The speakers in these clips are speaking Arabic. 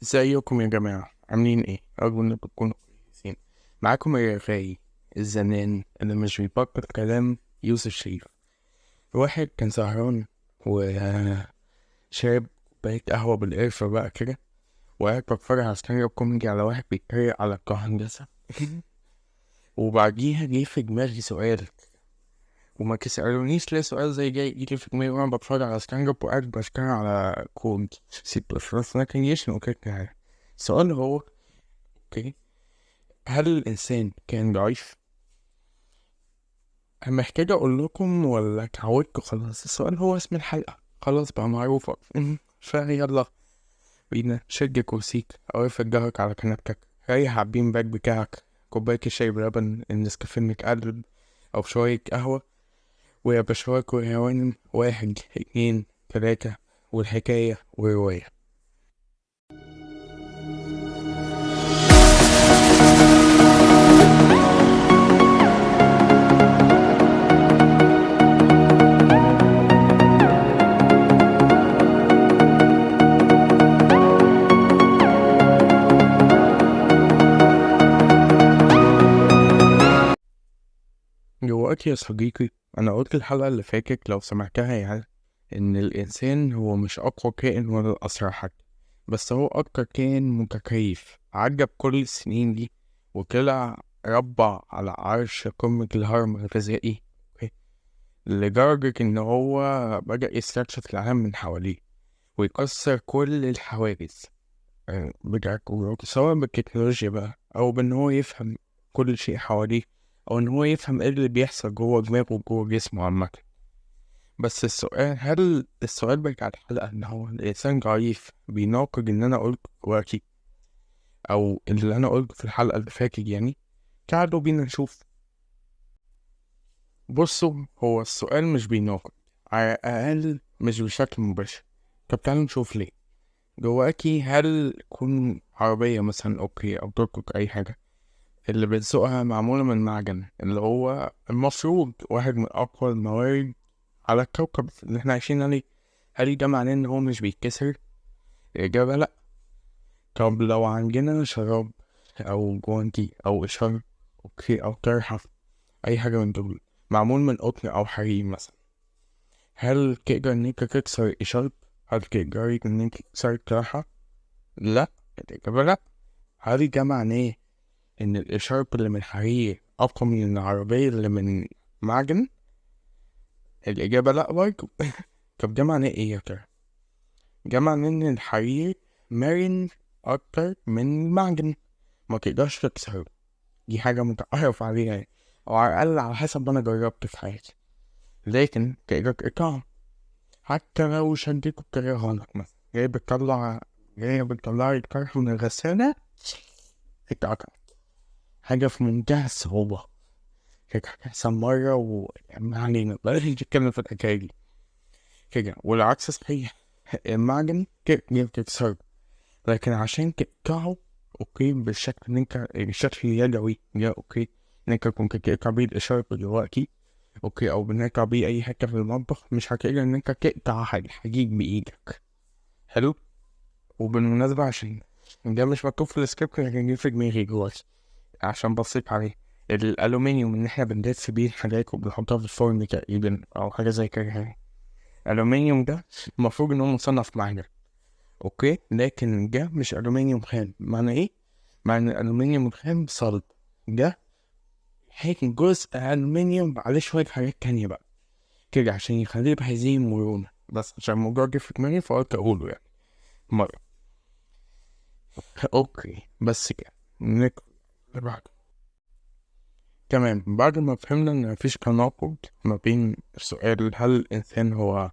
ازيكم يا جماعة؟ عاملين ايه؟ أرجو إنكم تكونوا كويسين. معاكم الرغاي الزنان اللي مش بيبطل كلام، يوسف شريف. واحد كان سهران وشرب كوباية قهوة بالقرفة بقى كده، وقاعد بتفرج على ستاند اب كوميدي على واحد بيتريق على الكهندسة. وبعديها جه في دماغي سؤال، وما تسألونيش ليه سؤال زي جاي يجي في دماغي وأنا بتفرج على ستاند اب وقاعد بشتغل على كود سي بلس بلس، لكن يشنو كده. السؤال هو اوكي، هل الإنسان كان ضعيف؟ أنا محتاج أقول لكم ولا اتعودتوا خلاص؟ السؤال هو اسم الحلقة، خلاص بقى معروف. فيلا بينا، شد كرسيك أو افرد ظهرك على كنبتك، ريح على البين باك بتاعك، كوباية الشاي بلبن، النسكافيه متقلب أو شوية قهوة، ويا بشويك ويا وانم، واحد اتنين تلاتة، والحكاية ورواية. دلوقتي يا صديقي، أنا قلت الحلقة اللي فاتت لو سمعتها يعني إن الإنسان هو مش أقوى كائن ولا الأسرع حتى، بس هو أكتر كائن متكيف عدى بكل السنين دي، وطلع ربع على عرش قمة الهرم الغذائي. أوكي؟ لدرجة إن هو بدأ يستكشف العالم من حواليه ويكسر كل الحواجز بتاعت جوجل، سواء بالتكنولوجيا بقى أو بإن هو يفهم كل شيء حواليه، أو إن هو يفهم إيه اللي بيحصل جوه دماغه وجوه جسمه عامة. بس السؤال بتاع الحلقة إن هو الإنسان ضعيف بيناقض إن أنا قلت دلوقتي، أو اللي أنا قلته في الحلقة اللي فاتت يعني. تعالوا بينا نشوف. بصوا، هو السؤال مش بيناقض، على الأقل مش بشكل مباشر. طب تعالوا نشوف ليه. جواكي هل تكون عربية مثلا أوكي، أو توك توك أي حاجة اللي بتسوقها معمولة من معدن، اللي هو المفروض واحد من أقوى الموارد على الكوكب اللي احنا عايشين عليه، هل ده معناه إن هو مش بيتكسر؟ الإجابة لأ. طب لو عندنا شراب أو جوانتي أو إشارة، أوكي، أو طرحة، أي حاجة من دول معمول من قطن أو حرير مثلا، هل تقدر إن أنت تكسر الإشارة؟ هل تقدر إن أنت تكسر الطرحة؟ لأ. الإجابة لأ. هل ده معناه إن الإشارة اللي من حرير أقوى من العربية اللي من معدن؟ الإجابة لأ برضه. طب ده معناه إيه يا ترى؟ ده معناه إن الحرير مرن أكتر من المعدن، ما تقدرش تكسره. دي حاجة متعرف عليها يعني، أو على الأقل على حسب ما أنا جربت في حياتي. لكن تقدر تقطعه حتى لو شدته بطريقة غلط، مثلا جاي بتطلع الطرف من الغسالة، اتقطع. حاجة في منتهى الصعوبة. كانت هتحصل مرة ما علينا، بلاش نتكلم في الحكاية دي كده. والعكس صحيح، المعجن تكسره، لكن عشان تقطعه اوكي بالشكل اللي انت الشكل اليدوي ده، اوكي، ان انت كنت تقطع بيه الاشارة دلوقتي، اوكي، او بنقطع بيه اي حتة في المطبخ، مش هتقدر ان انت تقطع الحديد بايدك. حلو. وبالمناسبة عشان ده مش مكتوب في السكريبت، لكن جه في دماغي دلوقتي عشان بصيت عليه. الألومنيوم اللي احنا بندس بيه الحاجات وبنحطها في الفرن تقريبا أو حاجة زي كده يعني، الألومنيوم ده المفروض إن هو مصنف معدن، أوكي، لكن ده مش ألومنيوم خام. معنى إيه؟ معنى الألومنيوم الخام صلب. ده هيك جزء ألومنيوم عليه شوية حاجات تانية بقى كده عشان يخليه بهذه المرونة، بس عشان الموضوع جه في دماغي فقلت أقوله يعني مرة. أوكي بس كده. نك بعد تمام، بعد ما فهمنا إن مفيش تناقض ما بين سؤال هل الإنسان هو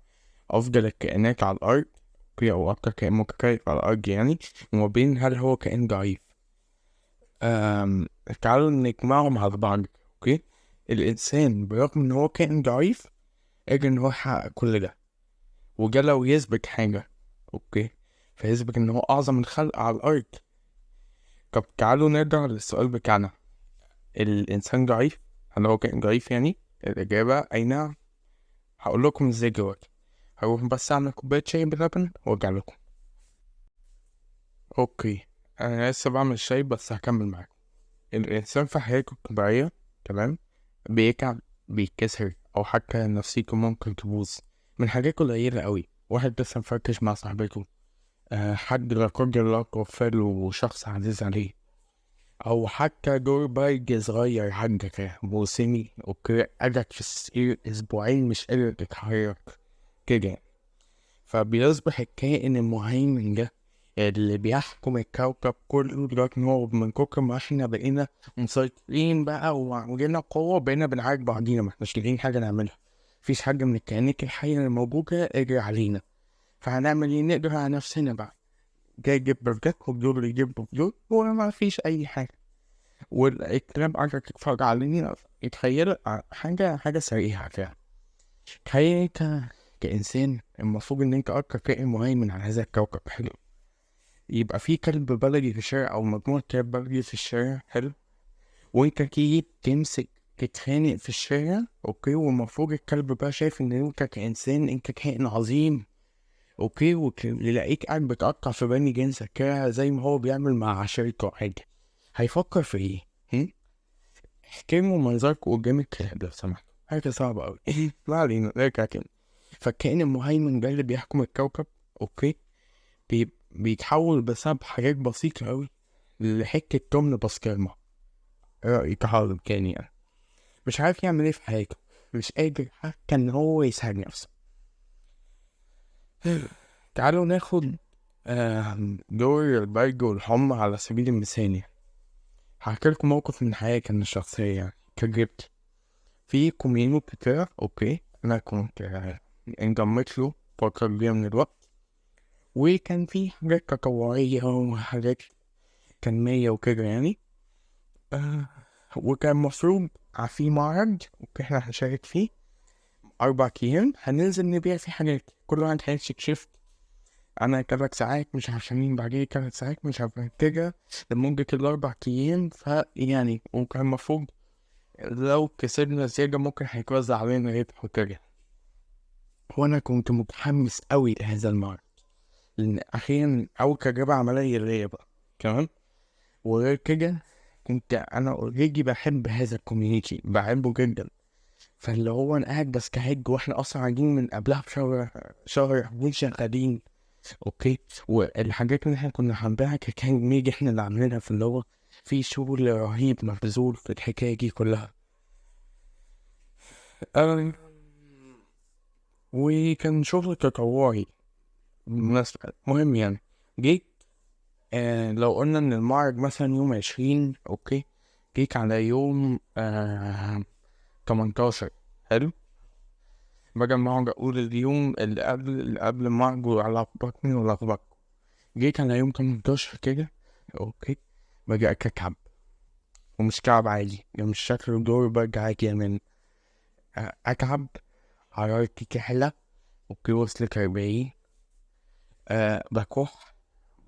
أفضل الكائنات على الأرض، أوكي، أو أكتر كائن متكيف على الأرض يعني، وما بين هل هو كائن ضعيف، تعالوا نجمعهم على بعض. أوكي، الإنسان برغم إن هو كائن ضعيف قدر إن هو يحقق كل ده، وجا لو يثبت حاجة، أوكي، فيثبت إن هو أعظم الخلق على الأرض. طب تعالوا نرجع للسؤال بتاعنا، الإنسان ضعيف؟ هل هو كائن ضعيف يعني؟ الإجابة أي نعم. هقول لكم إزاي دلوقتي. هروح بس أعمل كوباية شاي بلبن وأرجع لكم. اوكي، انا لسه بعمل شاي بس هكمل معاك. الانسان في حياته الطبيعية، تمام، بيتعب، بيتكسر، او حتى نفسيته ممكن تبوظ من حاجات قليلة قوي. واحد لسه مفركش مع صاحبته، حد لا قدر الله توفاله شخص عزيز عليه، او حتى دور برج صغير حاجة كده موسمي، اوكي، قعدك في السرير اسبوعين مش قادر تتحرك كده. فبيصبح الكائن المهيمن ده اللي بيحكم الكوكب كله دلوقتي، هو من كتر ما احنا بقينا مسيطرين بقى وعندنا قوة، بقينا بنعارك بعضينا، ما احناش لاقيين حاجة نعملها. مفيش حاجة من الكائنات الحية اللي موجودة قادر علينا، فهنعمل ايه؟ نقدر على نفسنا بقى. جاي يجيب برجات وبدور يجيب بدور وما فيش أي حاجة. والكلام قاعد تتفرج علينا، يتخيل حاجة سريعة كده. تخيل كإنسان المفروض إن أنت أكتر كائن مهيمن على هذا الكوكب، حلو. يبقى في كلب بلدي في الشارع أو مجموعة كلاب بلدي في الشارع، حلو، وأنت تيجي تمسك تتخانق في الشارع، أوكي، والمفروض الكلب بقى شايف إن أنت كإنسان أنت كائن عظيم، أوكي، ويلاقيك قاعد بتقطع في بني جنسك كده زي ما هو بيعمل مع عشيرته حاجة. هيفكر في إيه؟ احكموا منظركم قدام الكلاب لو سمحت، حاجة صعبة أوي. ما علينا، نرجع كده. فالكائن المهيمن ده اللي بيحكم الكوكب، أوكي، بيتحول بسبب حاجات بسيطة أوي لحتة تمن بسكرمة. رأيي كحاضر كان يعني مش عارف يعمل ايه في حياته، مش قادر حتى إن هو يساعد نفسه. تعالوا ناخد دور البرج والحمى على سبيل المثال. هحكي لكم موقف من حياتي أنا الشخصية، يعني تجربتي في كوميونيتي كده، أوكي. أنا كنت انضميت له فترة كبيرة من الوقت، وكان في حاجات تطوعية وحاجات تنمية وكده يعني. وكان مفروض في معرض، اوكي، احنا هنشارك فيه 4 أيام، هننزل نبيع فيه حاجات، كل واحد هيمسك شيفت. أنا 3 ساعات مش عارف مين، بعدين 3 ساعات مش عارف كده، لمدة ال4 أيام. فيعني وكان المفروض لو كسبنا زيادة ممكن هيتوزع علينا ربح وكده. وأنا كنت متحمس أوي لهذا المعرض، لأن أخيرا أول تجربة عملية ليا بقى، تمام. وغير كده كنت أنا أوريدي بحب هذا الكوميونيتي، بحبه جدا. فاللي هو أنا قاعد بستعد، وإحنا أصلا قاعدين من قبلها بشهر شغالين، أوكي. والحاجات اللي إحنا كنا حابينها كان ميجي إحنا اللي عاملينها، في اللي هو في شغل رهيب مبذول في الحكاية دي كلها. أه وكان شغل تطوعي بالمناسبة، مهم يعني. جيت لو قلنا ان المعرض مثلا يوم 20، اوكي، جيت على يوم 18، حلو. بدل ما اقعد اقول اليوم اللي قبل المعرض ولخبطني ولخبطكم، جيت على يوم 18 كده، اوكي. بجي اكعب، ومش كعب عادي يعني، مش شكل الدور برجع عادي من اكعب. حرارتي كحلة، اوكي، وصلت 40. بكح،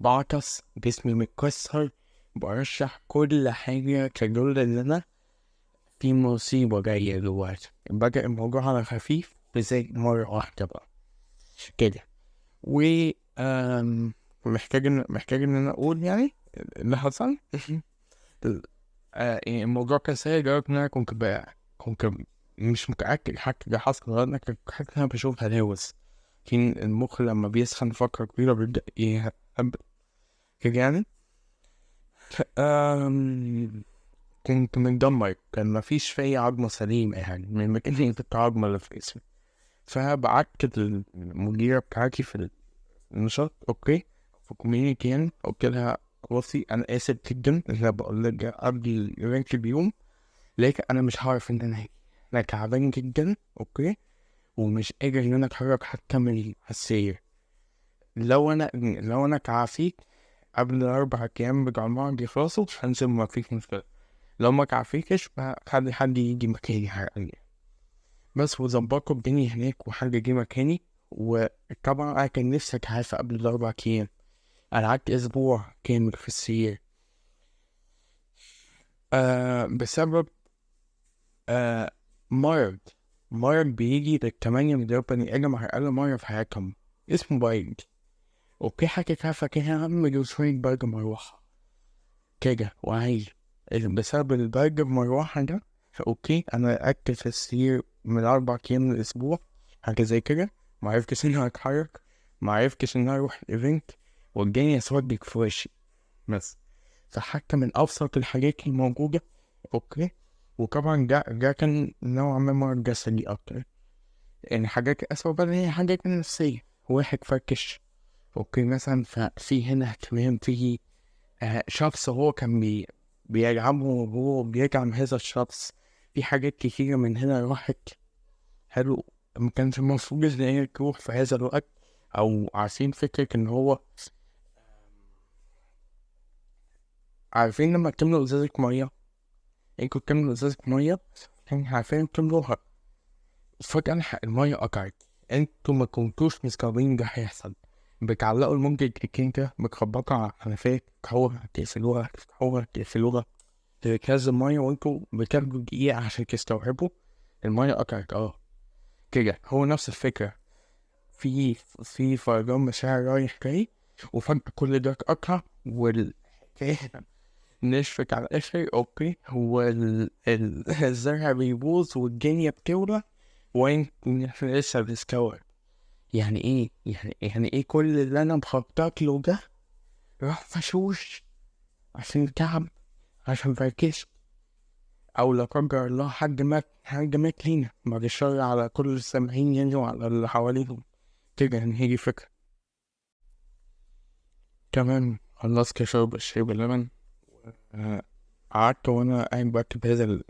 بعطس، جسمي متكسر، برشح كل حاجة تدل ان انا في مصيبة جاية دلوقتي. بدأ الموضوع على خفيف بزي مرة واحدة بقى كده. و محتاج ان انا اقول يعني اللي حصل. يعني الموضوع كان سيء لدرجة ان انا كنت مش متأكد حتى ده حصل ولا. انا كنت حاسس ان انا بشوف هلاوس. كان المخ لما بيسخن فترة كبيرة بيبدأ يهبل كده يعني. أم... كنت متدمر، كان مفيش فيا عظمة سليمة يعني، من المكان اللي كنت عظمة اللي في جسمي. فبعت المديرة بتاعتي في النشاط، اوكي، في الكوميونيتي يعني، قلت لها بصي انا اسف جدا اللي بقول لك قبل الايفنت بيوم، لكن انا مش هعرف ان انا هاجي. انا تعبان جدا، اوكي، ومش قادر ان انا اتحرك حتى من السرير. لو انا تعافيت قبل ال4 أيام بتوع المعرض يخلصوا هنزل، ما فيش مشكلة. لو ما تعافيتش خلي حد يجي مكاني حقيقي. بس وظبطوا الدنيا هناك وحد جه مكاني. وطبعا انا كان نفسي اتعافى قبل ال4 أيام. انا قعدت اسبوع كامل في السرير بسبب آه مرض مرض بيجي لل8 مليون بني ادم على الاقل مرة في حياتهم، اسمه بايد. اوكي حاجة كده فاكهة، اعمل شوية برد مروحة كده وعايز. بسبب البرد المروحة ده، اوكي انا قعدت في السرير من 4 ايام من الاسبوع، حاجة زي كده. معرفتش اني اتحرك، معرفتش اني اروح الايفنت، والدنيا اسودت في وشي. بس فحتى من ابسط الحاجات الموجودة، اوكي. وطبعا ده كان نوعا ما مرض جسدي اكتر، يعني حاجات اسوأ بقى هي حاجات نفسية. واحد فركش، اوكي مثلا، ففي هنا اهتمام في شخص هو كان بيدعمه، وهو بيدعم هذا الشخص. في حاجات كتيرة من هنا راحت. حلو. ما كانش المفروض ان هي تروح في هذا الوقت. او عارفين فكرة ان هو، عارفين لما تملوا ازازة مية، انتوا بتملوا ازازة مية، كان عارفين تملوها، فجأة المية قطعت، انتوا ما كنتوش مستوعبين ده هيحصل. بتعلقوا لمدة دقيقتين كده، بتخبطوا على الحنفية، تفتحوها تقفلوها، تفتحوها تقفلوها، تركز المية، وانتوا بتاخدوا دقيقة عشان تستوعبوا المية قطعت. كده هو نفس الفكرة. في في فيضان مشاعر رايح جاي، وفجأة كل ده اتقطع، والحكاية نشفت على الآخر. اوكي هو الزرع بيبوظ والدنيا بتولع، وانت لسه بتستوعب. يعني ايه، يعني ايه كل اللي انا مخطط له ده راح فشوش عشان تعب، عشان مركزش، او لا قدر الله حد مات، حد مات لينا، بعد الشر على كل السامعين يعني وعلى اللي حواليهم. كده يعني هي دي فكرة. كمان خلصت شرب الشاي باللبن. آه، قعدت وانا قاعد بكتب هذا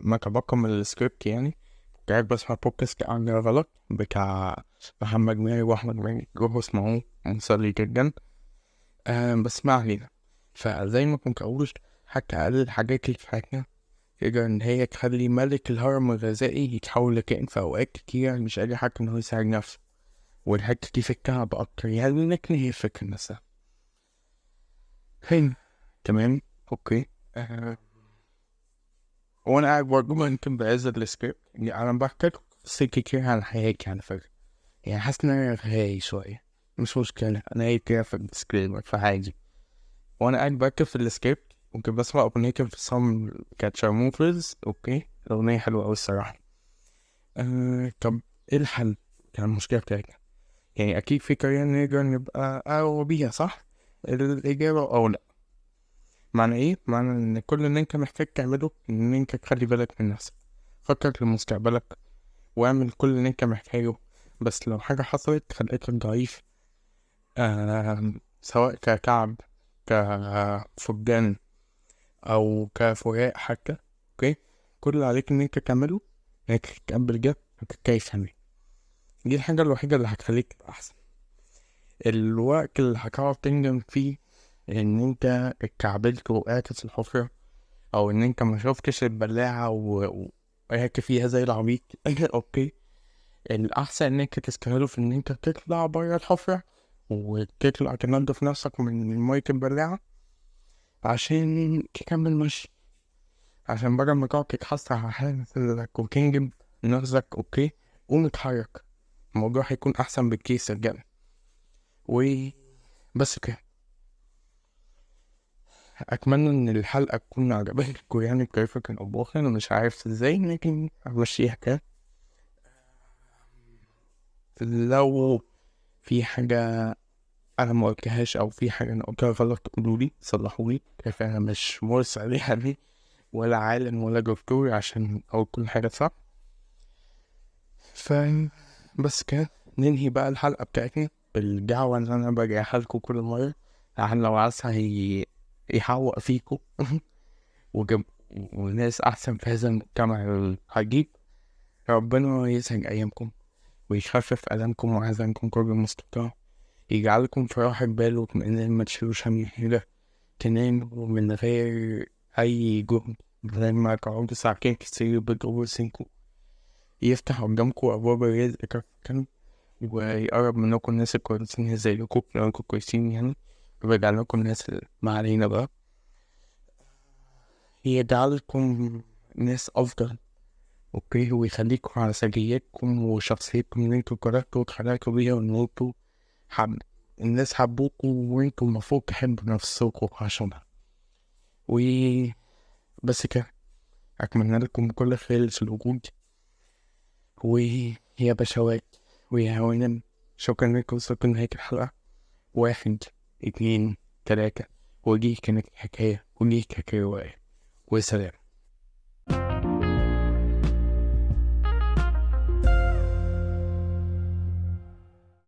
ما تبقى من السكريبت يعني. كنت قاعد بسمع بودكاست عن غلط بتاع محمد ماهر واحمد ماهر، روحوا اسمعوه، مسلي جدا. بس ما علينا. فزي ما كنت اقول، حتى اقل الحاجات اللي في حياتنا تقدر ان هي تخلي ملك الهرم الغذائي يتحول لكائن في اوقات كتير مش قادر حتى ان هو يساعد نفسه. والحتة دي فكرة بأكتر، يعني لكن هي فكرة نفسها. حلو. تمام. اوكي. وانا قاعد برضه ممكن بهذا السكريبت، يعني انا بحكي قصة كتير عن حياتي على فكرة. يعني حاسس ان انا غاي شوية، مش مشكلة، انا هي كده في الديسكريبر فعادي. وانا قاعد بكتب في السكريبت ممكن بسمع اغنية انفصام كانت شارموفرز. اوكي الاغنية حلوة اوي الصراحة. طب ايه الحل؟ كان المشكلة بتاعتنا، يعني اكيد في طريقة نقدر نبقى اقوى بيها، صح؟ الاجابة او لا. معنى ايه؟ معنى ان كل اللي انت محتاج تعمله ان انت تخلي بالك من نفسك، فكر لمستقبلك، واعمل كل اللي انت محتاجه. بس لو حاجة حصلت خليتك ضعيف، سواء ككعب، كفقدان، او كفراق حتى، اوكي، كل اللي عليك ان انت تعمله انك تتقبل ده وتتكيف عليه. دي الحاجة الوحيدة اللي هتخليك تبقى احسن. الوقت اللي هتقعد تندم فيه ان انت اتكعبلت ووقعت في الحفرة، او ان انت ما شفتش البلاعة وقعت فيها زي العبيط اوكي، الأحسن إنك تستغله في إن أنت تطلع برا الحفرة، وتطلع تنضف نفسك من مية البلاعة عشان تكمل مشي. عشان بدل ما تقعد تتحسر على حالك وتنجم نفسك، أوكي، قوم اتحرك. الموضوع هيكون أحسن بكتير صدقني. وبس كده. أتمنى إن الحلقة تكون عجبتكم يعني بطريقة أو بأخرى، أنا مش عارف إزاي لكن همشيها كده. لو في حاجة انا ما قلتهاش او في حاجه انا قلتها غلط قولولي صلحولي، كيف انا مش مرسل عليها دي، ولا عالم ولا دكتور عشان اقول كل حاجه صح. ف بس كده ننهي بقى الحلقه بتاعتنا بالدعوه اللي انا برجعها لكم كل مره، عشان لو عايزها يحوق فيكم وجب وناس احسن في هذا المجتمع العجيب. ربنا يسعد ايامكم ويخفف الامكم وحزنكم كل المستطاع، يجعلكم في راحة بال واطمئنان، ما تشيلوش هم حاجة، تناموا من غير أي جهد، بدل ما تقعدوا ساعتين كتير بتقولوا سنكوا، يفتح قدامكوا أبواب الرزق كافة، ويقرب منكم الناس الكويسين زيكم لو انتوا كويسين يعني، ويرجع لكم الناس اللي ما علينا بقى، يجعلكم ناس أفضل. اوكي، ويخليكم على سجيتكم وشخصيتكم اللي انتوا قررتوا واتخلقتوا بيها، وان انتوا حب الناس حبوكوا وانتوا المفروض تحبوا نفسكوا عشانها. وبس كده، أتمنى لكم كل خير في الوجود. ويا بشوات ويا هوانم، شكرا لكم وصلتوا لنهاية الحلقة. 1 2 3، ودي كانت حكاية ودي كانت رواية، وسلام.